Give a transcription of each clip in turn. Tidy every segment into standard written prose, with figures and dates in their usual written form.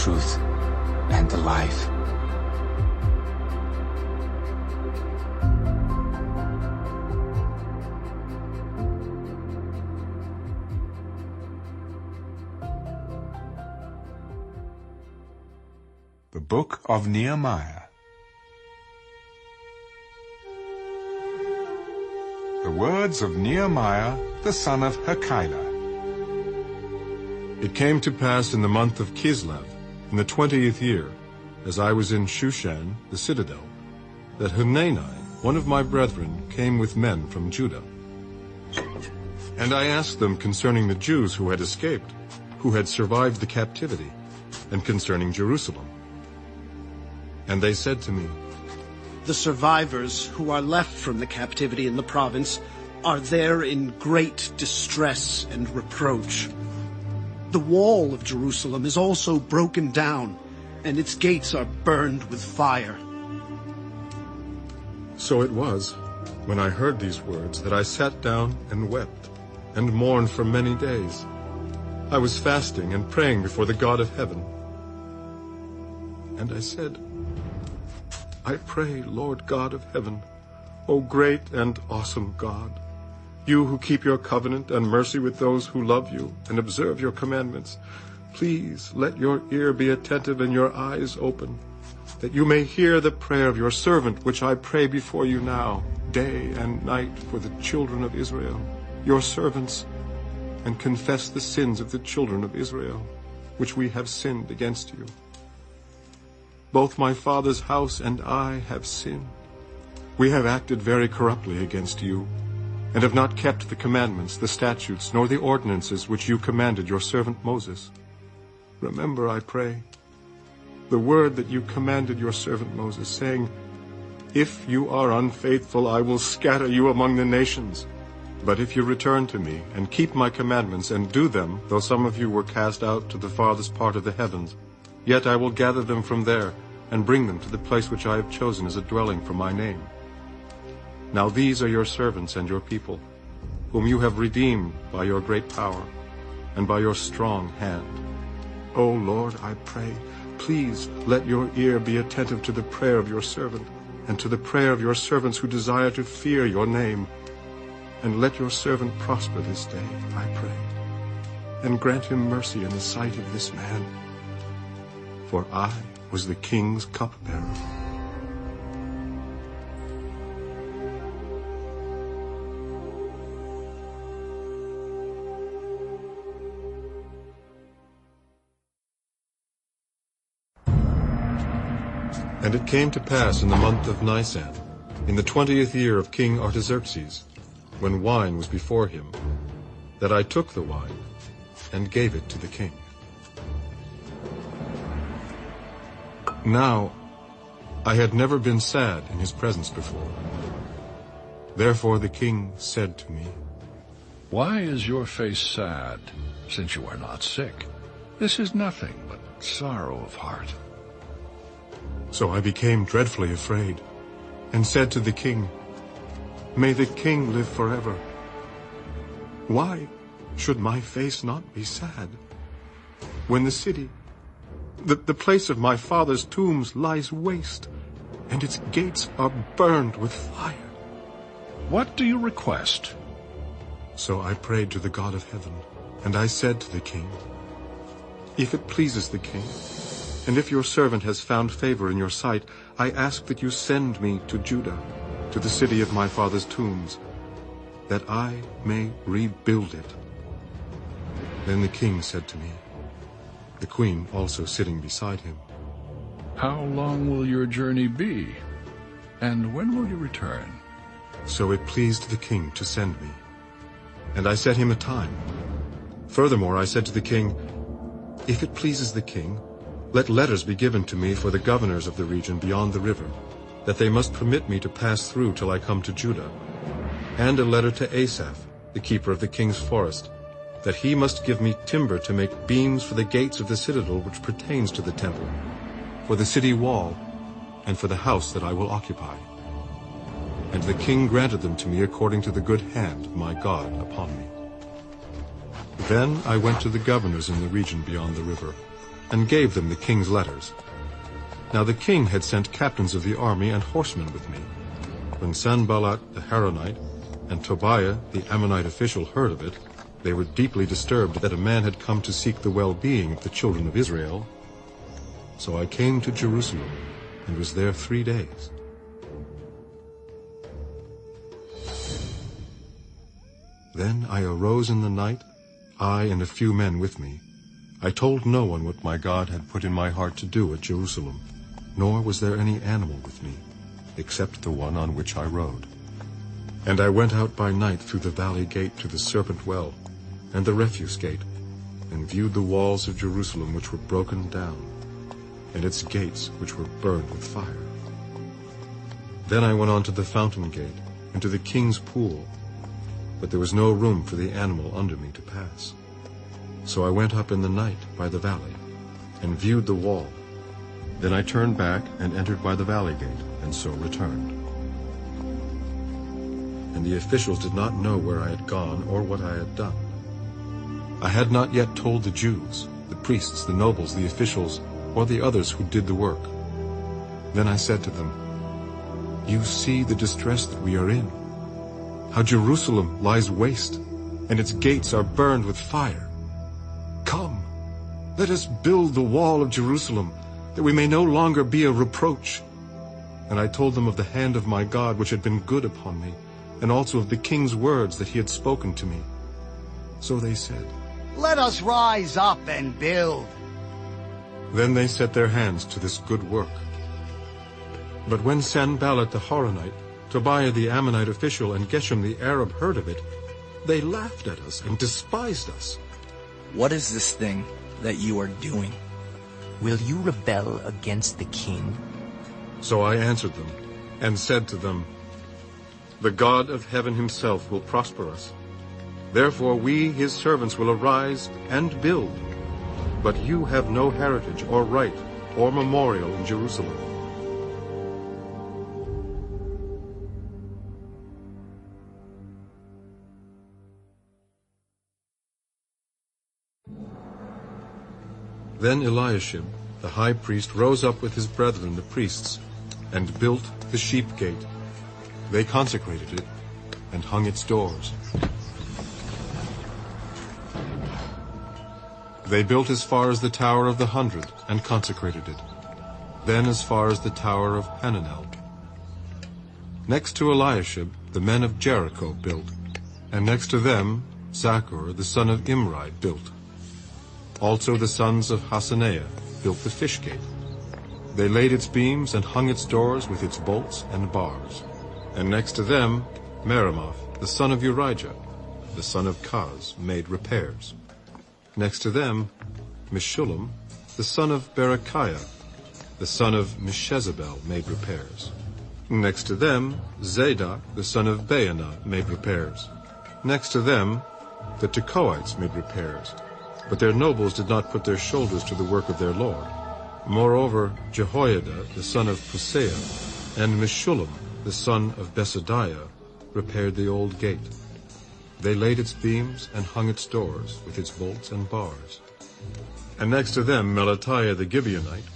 truth, and the life. The Book of Nehemiah. The words of Nehemiah, the son of Hakkiah. It came to pass in the month of Kislev, in the 20th year, as I was in Shushan, the citadel, that Hanani, one of my brethren, came with men from Judah. And I asked them concerning the Jews who had escaped, who had survived the captivity, and concerning Jerusalem. And they said to me, "The survivors who are left from the captivity in the province are there in great distress and reproach. The wall of Jerusalem is also broken down, and its gates are burned with fire." So it was, when I heard these words, that I sat down and wept, and mourned for many days. I was fasting and praying before the God of heaven. And I said, "I pray, Lord God of heaven, O great and awesome God, you who keep your covenant and mercy with those who love you and observe your commandments, please let your ear be attentive and your eyes open, that you may hear the prayer of your servant, which I pray before you now, day and night, for the children of Israel, your servants, and confess the sins of the children of Israel, which we have sinned against you. Both my father's house and I have sinned. We have acted very corruptly against you, and have not kept the commandments, the statutes, nor the ordinances which you commanded your servant Moses. Remember, I pray, the word that you commanded your servant Moses, saying, 'If you are unfaithful, I will scatter you among the nations. But if you return to me, and keep my commandments, and do them, though some of you were cast out to the farthest part of the heavens, yet I will gather them from there, and bring them to the place which I have chosen as a dwelling for my name.' Now these are your servants and your people, whom you have redeemed by your great power, and by your strong hand. O Lord, I pray, please let your ear be attentive to the prayer of your servant, and to the prayer of your servants who desire to fear your name. And let your servant prosper this day, I pray, and grant him mercy in the sight of this man. For I was the king's cupbearer." And it came to pass in the month of Nisan, in the 20th year of King Artaxerxes, when wine was before him, that I took the wine and gave it to the king. Now, I had never been sad in his presence before. Therefore the king said to me, "Why is your face sad, since you are not sick? This is nothing but sorrow of heart." So I became dreadfully afraid, and said to the king, "May the king live forever. Why should my face not be sad, when the city, the place of my father's tombs, lies waste, and its gates are burned with fire?" What do you request? So I prayed to the God of heaven, and I said to the king, "If it pleases the king, and if your servant has found favor in your sight, I ask that you send me to Judah, to the city of my father's tombs, that I may rebuild it." Then the king said to me, the queen also sitting beside him, How long will your journey be? And when will you return? So it pleased the king to send me, and I set him a time. Furthermore, I said to the king, "If it pleases the king, let letters be given to me for the governors of the region beyond the river, that they must permit me to pass through till I come to Judah, and a letter to Asaph, the keeper of the king's forest, that he must give me timber to make beams for the gates of the citadel which pertains to the temple, for the city wall, and for the house that I will occupy." And the king granted them to me according to the good hand of my God upon me. Then I went to the governors in the region beyond the river, and gave them the king's letters. Now the king had sent captains of the army and horsemen with me. When Sanballat the Haronite and Tobiah the Ammonite official heard of it, they were deeply disturbed that a man had come to seek the well-being of the children of Israel. So I came to Jerusalem and was there 3 days. Then I arose in the night, I and a few men with me. I told no one what my God had put in my heart to do at Jerusalem, nor was there any animal with me, except the one on which I rode. And I went out by night through the valley gate to the serpent well, and the refuse gate, and viewed the walls of Jerusalem which were broken down, and its gates which were burned with fire. Then I went on to the fountain gate, and to the king's pool, but there was no room for the animal under me to pass. So I went up in the night by the valley, and viewed the wall. Then I turned back and entered by the valley gate, and so returned. And the officials did not know where I had gone or what I had done. I had not yet told the Jews, the priests, the nobles, the officials, or the others who did the work. Then I said to them, "You see the distress that we are in, how Jerusalem lies waste, and its gates are burned with fire. Come, let us build the wall of Jerusalem, that we may no longer be a reproach." And I told them of the hand of my God which had been good upon me, and also of the king's words that he had spoken to me. So they said, "Let us rise up and build." Then they set their hands to this good work. But when Sanballat the Horonite, Tobiah the Ammonite official, and Geshem the Arab heard of it, they laughed at us and despised us. "What is this thing that you are doing? Will you rebel against the king?" So I answered them and said to them, "The God of heaven himself will prosper us. Therefore we, his servants, will arise and build. But you have no heritage or right or memorial in Jerusalem." Then Eliashib, the high priest, rose up with his brethren the priests, and built the sheep gate. They consecrated it, and hung its doors. They built as far as the Tower of the 100, and consecrated it. Then as far as the Tower of Hananel. Next to Eliashib, the men of Jericho built, and next to them Zachor, the son of Imri, built. Also the sons of Hasaneah built the fish gate. They laid its beams and hung its doors with its bolts and bars. And next to them Meremoth, the son of Urijah, the son of Kaz, made repairs. Next to them Meshullam, the son of Berechiah, the son of Meshezabel, made repairs. Next to them Zadok, the son of Baanah, made repairs. Next to them the Tekoites made repairs. But their nobles did not put their shoulders to the work of their Lord. Moreover, Jehoiada, the son of Pusea, and Meshullam, the son of Besadiah, repaired the old gate. They laid its beams and hung its doors with its bolts and bars. And next to them Melatiah the Gibeonite,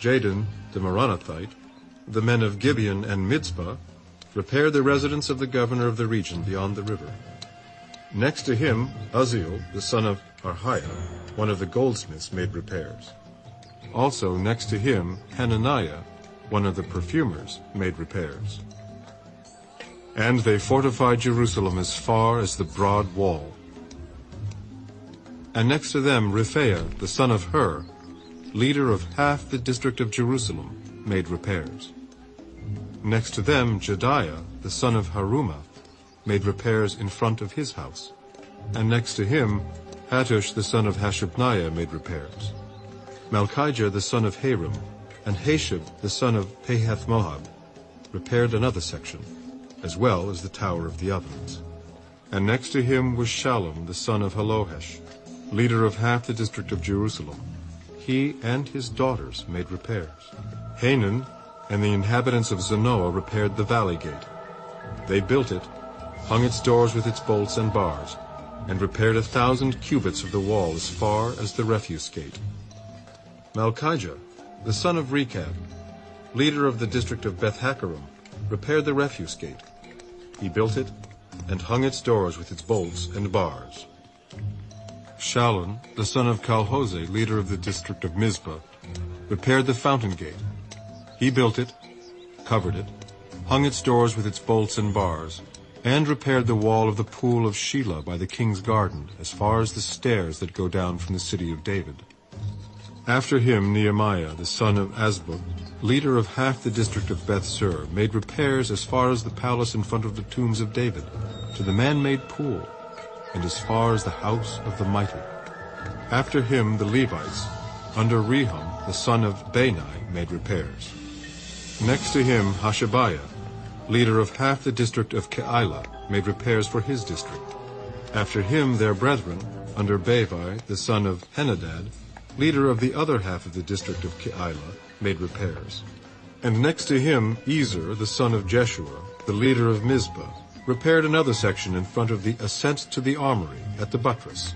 Jadon the Meronothite, the men of Gibeon and Mizpah, repaired the residence of the governor of the region beyond the river. Next to him Uzziel, the son of Arhiah, one of the goldsmiths, made repairs. Also next to him Hananiah, one of the perfumers, made repairs. And they fortified Jerusalem as far as the broad wall. And next to them Rephaiah, the son of Hur, leader of half the district of Jerusalem, made repairs. Next to them Jediah, the son of Harumaph, made repairs in front of his house. And next to him Hattush, the son of Hashabniah, made repairs. Malchijah, the son of Harim, and Hashab, the son of Pahath-Moab, repaired another section, as well as the Tower of the Ovens. And next to him was Shallum, the son of Halohesh, leader of half the district of Jerusalem. He and his daughters made repairs. Hanan and the inhabitants of Zanoah repaired the valley gate. They built it, hung its doors with its bolts and bars, and repaired 1,000 cubits of the wall as far as the refuse gate. Malchijah, the son of Rechab, leader of the district of Beth-Haccherem, repaired the refuse gate. He built it and hung its doors with its bolts and bars. Shallun, the son of Calhose, leader of the district of Mizpah, repaired the fountain gate. He built it, covered it, hung its doors with its bolts and bars, and repaired the wall of the pool of Shelah by the king's garden, as far as the stairs that go down from the city of David. After him Nehemiah, the son of Azbuk, leader of half the district of Beth-sur, made repairs as far as the palace in front of the tombs of David, to the man-made pool, and as far as the house of the mighty. After him the Levites, under Rehum, the son of Bani, made repairs. Next to him Hashabiah, leader of half the district of Keilah, made repairs for his district. After him their brethren, under Bavai, the son of Henadad, leader of the other half of the district of Keilah, made repairs. And next to him Ezer, the son of Jeshua, the leader of Mizpah, repaired another section in front of the ascent to the armory at the buttress.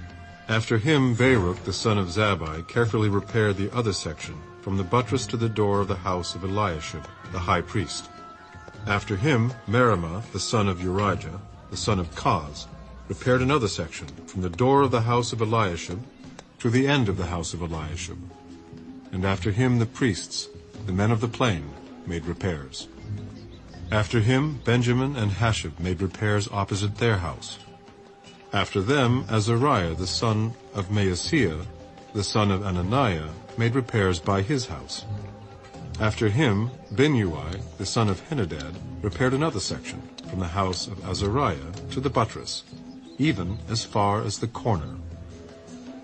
After him Baruch, the son of Zabbai, carefully repaired the other section, from the buttress to the door of the house of Eliashib, the high priest. After him Meremoth, the son of Urijah, the son of Koz, repaired another section, from the door of the house of Eliashib to the end of the house of Eliashib. And after him the priests, the men of the plain, made repairs. After him Benjamin and Hashab made repairs opposite their house. After them Azariah, the son of Maaseiah, the son of Ananiah, made repairs by his house. After him Binnui, the son of Henadad, repaired another section, from the house of Azariah to the buttress, even as far as the corner.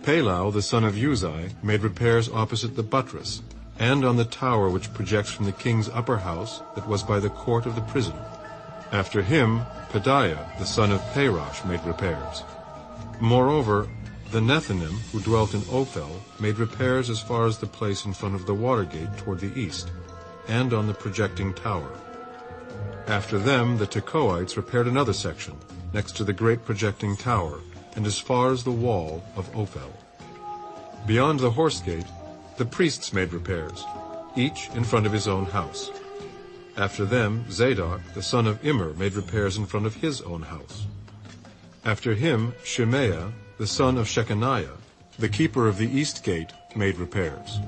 Palau, the son of Uzai, made repairs opposite the buttress, and on the tower which projects from the king's upper house that was by the court of the prison. After him Pedaiah, the son of Parosh, made repairs. Moreover, the Nethinim, who dwelt in Ophel, made repairs as far as the place in front of the water gate toward the east, and on the projecting tower. After them the Tekoites repaired another section, next to the great projecting tower, and as far as the wall of Ophel. Beyond the horse gate, the priests made repairs, each in front of his own house. After them Zadok, the son of Immer, made repairs in front of his own house. After him Shemaiah, the son of Shechaniah, the keeper of the east gate, made repairs.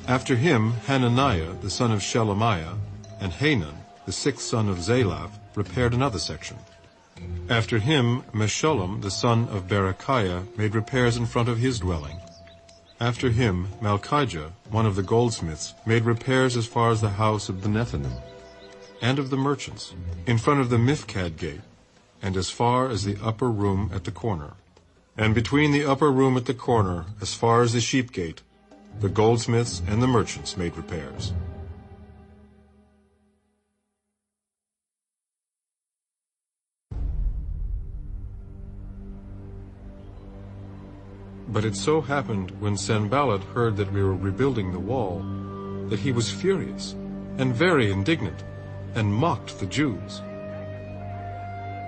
After him Hananiah, the son of Shelemiah, and Hanan, the sixth son of Zalaph, repaired another section. After him Meshullam, the son of Berechiah, made repairs in front of his dwelling. After him Malchijah, one of the goldsmiths, made repairs as far as the house of the Nethinim, and of the merchants, in front of the Mifkad gate, and as far as the upper room at the corner. And between the upper room at the corner, as far as the sheep gate, the goldsmiths and the merchants made repairs. But it so happened, when Sanballat heard that we were rebuilding the wall, that he was furious and very indignant, and mocked the Jews.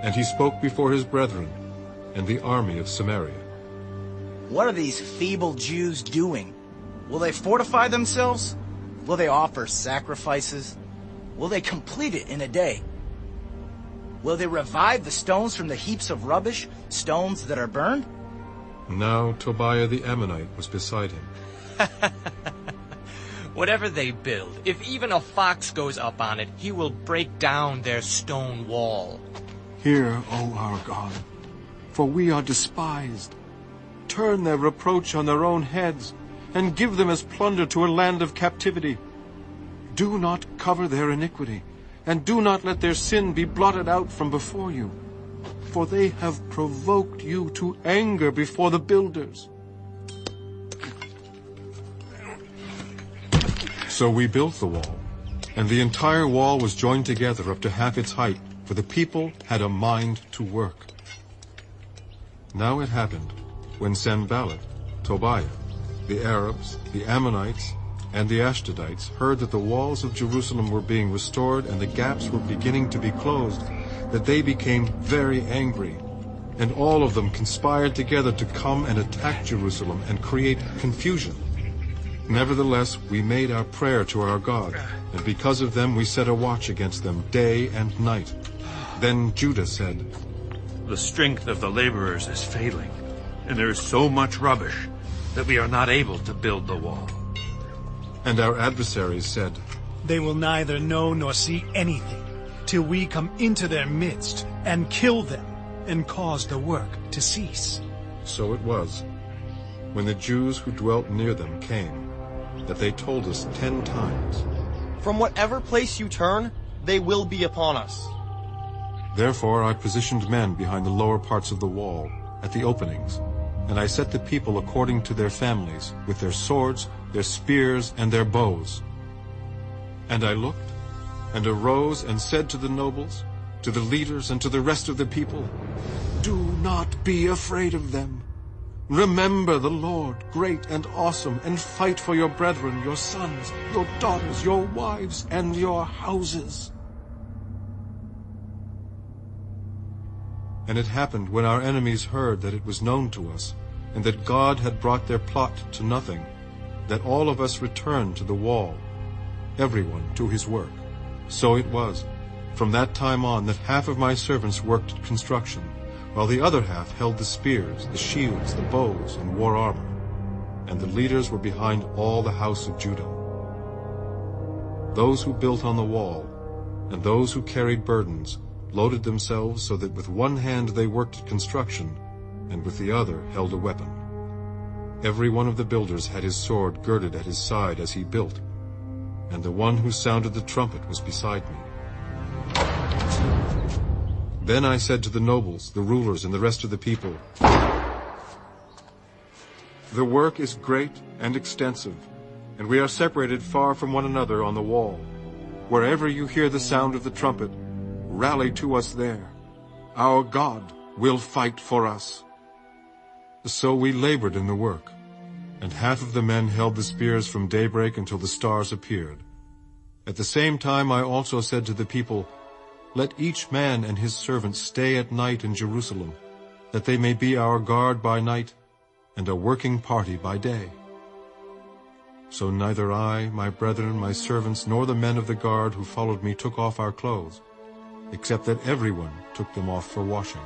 And he spoke before his brethren and the army of Samaria. What are these feeble Jews doing? Will they fortify themselves? Will they offer sacrifices? Will they complete it in a day? Will they revive the stones from the heaps of rubbish, stones that are burned? Now Tobiah the Ammonite was beside him. Whatever they build, if even a fox goes up on it, he will break down their stone wall. Hear, O our God, for we are despised. Turn their reproach on their own heads, and give them as plunder to a land of captivity. Do not cover their iniquity, and do not let their sin be blotted out from before you. For they have provoked you to anger before the builders. So we built the wall, and the entire wall was joined together up to half its height, for the people had a mind to work. Now it happened, when Sanballat, Tobiah, the Arabs, the Ammonites, and the Ashdodites heard that the walls of Jerusalem were being restored and the gaps were beginning to be closed, that they became very angry, and all of them conspired together to come and attack Jerusalem and create confusion. Nevertheless, we made our prayer to our God, and because of them we set a watch against them day and night. Then Judah said, The strength of the laborers is failing, and there is so much rubbish that we are not able to build the wall. And our adversaries said, They will neither know nor see anything till we come into their midst and kill them and cause the work to cease. So it was, when the Jews who dwelt near them came, that they told us 10 times, From whatever place you turn, they will be upon us. Therefore I positioned men behind the lower parts of the wall, at the openings, and I set the people according to their families, with their swords, their spears, and their bows. And I looked, and arose and said to the nobles, to the leaders, and to the rest of the people, Do not be afraid of them. Remember the Lord, great and awesome, and fight for your brethren, your sons, your daughters, your wives, and your houses. And it happened when our enemies heard that it was known to us, and that God had brought their plot to nothing, that all of us returned to the wall, everyone to his work. So it was, from that time on, that half of my servants worked at construction, while the other half held the spears, the shields, the bows, and wore armor. And the leaders were behind all the house of Judah. Those who built on the wall, and those who carried burdens, loaded themselves so that with one hand they worked at construction, and with the other held a weapon. Every one of the builders had his sword girded at his side as he built, and the one who sounded the trumpet was beside me. Then I said to the nobles, the rulers, and the rest of the people, The work is great and extensive, and we are separated far from one another on the wall. Wherever you hear the sound of the trumpet, rally to us there. Our God will fight for us. So we labored in the work, and half of the men held the spears from daybreak until the stars appeared. At the same time I also said to the people, Let each man and his servant stay at night in Jerusalem, that they may be our guard by night and a working party by day. So neither I, my brethren, my servants, nor the men of the guard who followed me took off our clothes, except that everyone took them off for washing.